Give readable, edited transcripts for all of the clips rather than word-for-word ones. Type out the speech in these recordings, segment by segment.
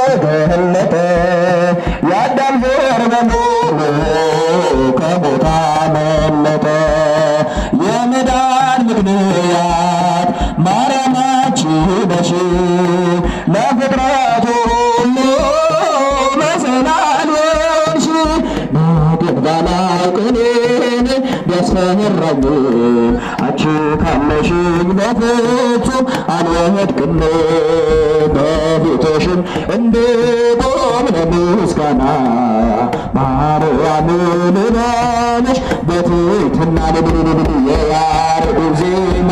ተገለጠ የአዳም ዘር በሙሉ ከሞት አመለጠ። የመዳን ምክንያት ማርያማችን ነሽ ለፍጥረቱ ሁሉ መሰላል ሆንሽ። በድንጋይ ላይ ቅኔን ቢያስፈራኝ አንቺ ካለሽኝ በፍጹም አልወድቅም። በፊትሽም እንድቆም ለምስጋና ማርያም ልበልሽ በትሕትና የያሬድ ዜማ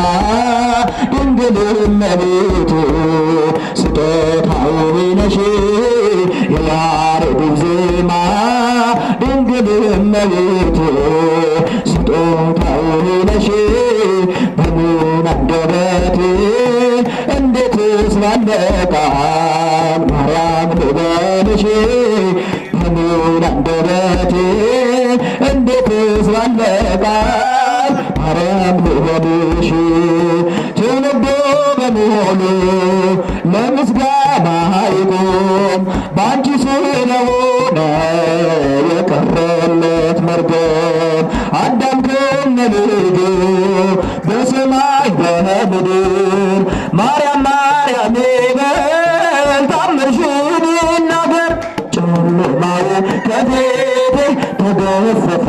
ድንግል እመቤቴ ስጦታዬ ነሽ። የያሬድ ዜማ ድንግል እመቤቴ ስጦታዬ ነሽ። በምን አንደበቴ እንዴትስ ባለ ቃል ማርያም ልበልሽ። በምን አንደበቴ እንዴትስ ባለ ቃል ማርያም ልበልሽ። ትውልዱ በሙሉ ለምስጋና ይቆም በአንቺ ስለሆነ የቀረለት መርገም። አዳም ከነ ልጁ በሰማይ በምድር ማርያም ማርያም ይበል ታምርሽን ይናገር። ጨለማው ከፊቴ ተገፈፈ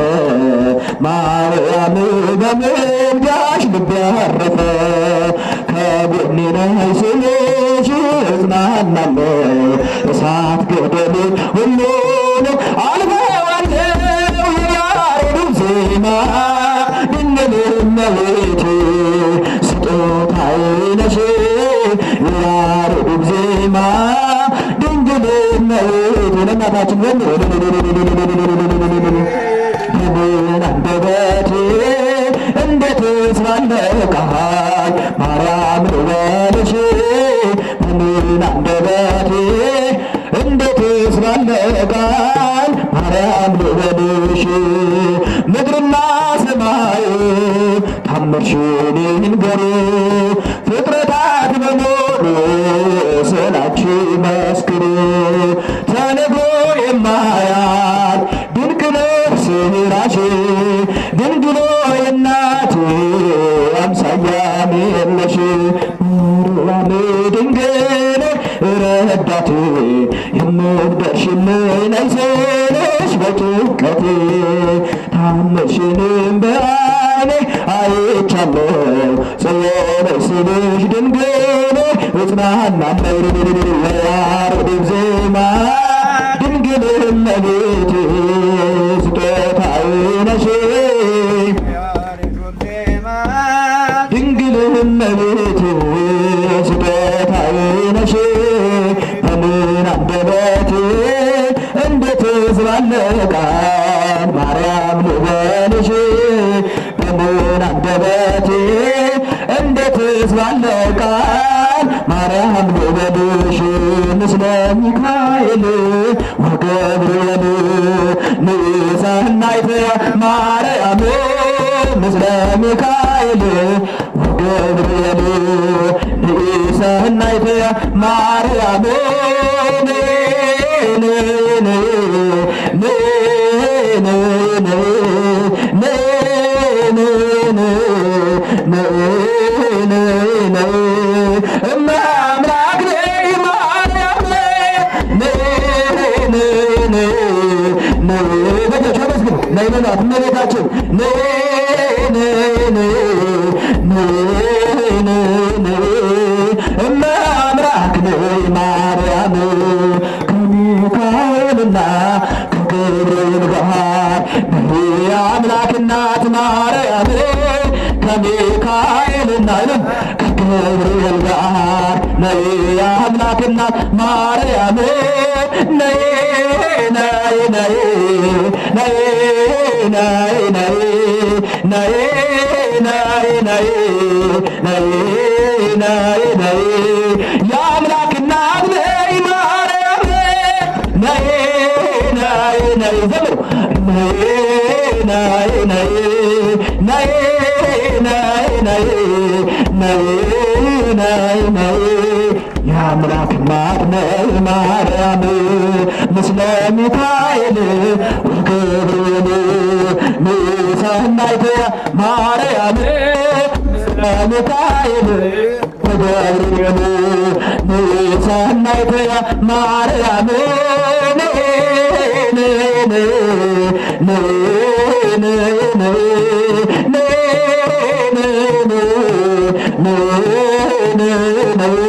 ማርያም በምልጃሽ ልቤ አረፈ። ከጎኔ ነሽ ስልሽ እጽናናለሁ እሳት ገደል ሁሉንም አልፈዋለሁ። የያሬድ ዜማ ድንግል እመቤቴ ስጦታዬ ነሽ። የያሬድ ዜማ ድንግል እመቤቴ ለእናታችን በምን አንደበቴ እንዴትስ ባለ ቃል ማርያም ልበልሽ። በምን አንደበቴ እንዴትስ ባለ ቃል ማርያም ልበልሽ። ምድርና ሰማይ ታምርሽን ይንገሩ ፍጥረታት በሙሉ ስላንቺ መስክሩ። ተነግሮ የማያልቅ ድንቅ ነው ስራሽ ድንግል ሆይ እናቴ አምሳያም የለሽ። ማርያም ድንግል ረዳቴ የምትደርሽልኝ ነይ ስልሽ በጭንቀቴ ታምርሽንም በዓይኔ አይቻለሁ ጽዮን ስልሽ ድንግል እጽናናለሁ። የያሬድ ዜማ ድንግል እመቤቴ ስጦታዬ ነሽ። ድንግል እመቤቴ ስጦታዬ ነሽ። በምን አንደበቴ እንዴትስ ባለ ቃል ማርያም ልበልሽ። በምን አንደበቴ እንዴትስ ባለ ቃል ማርያም ልበልሽ። ምስለ ሚካኤል ወገብርኤል ንጽሕናይተ ማርያም ምስለ ሚካኤል ወገብርኤል ንጽሕናይተ ማርያም እመቤታችን እመአምላክ ነይ ማርያም ከሚካኤልና ከገብርኤል ጋር ነይ አምላክ እናት ማርያም ከሚካኤልና ከገብርኤል ጋር ነይ አምላክ እናት ማርያም ነይ ነይ ነይ ነይ ነይ ነይ ነይ ነይ ነይ ነይ ነይ ነይ የአምላክ እናት ነይ ማርያም ነይ ነይ ነይ ዘምሩ ነይ ነይ ነይ ነይ ነይ ነይ ነይ ነይ ነይ የአምላክ እናት ነይ ማርያም ምስለ ሚካኤል ወገብርኤል ሰናይተ ማርያም ምስለ ሚካኤል ወገብርኤል ሰናይተ ማርያም no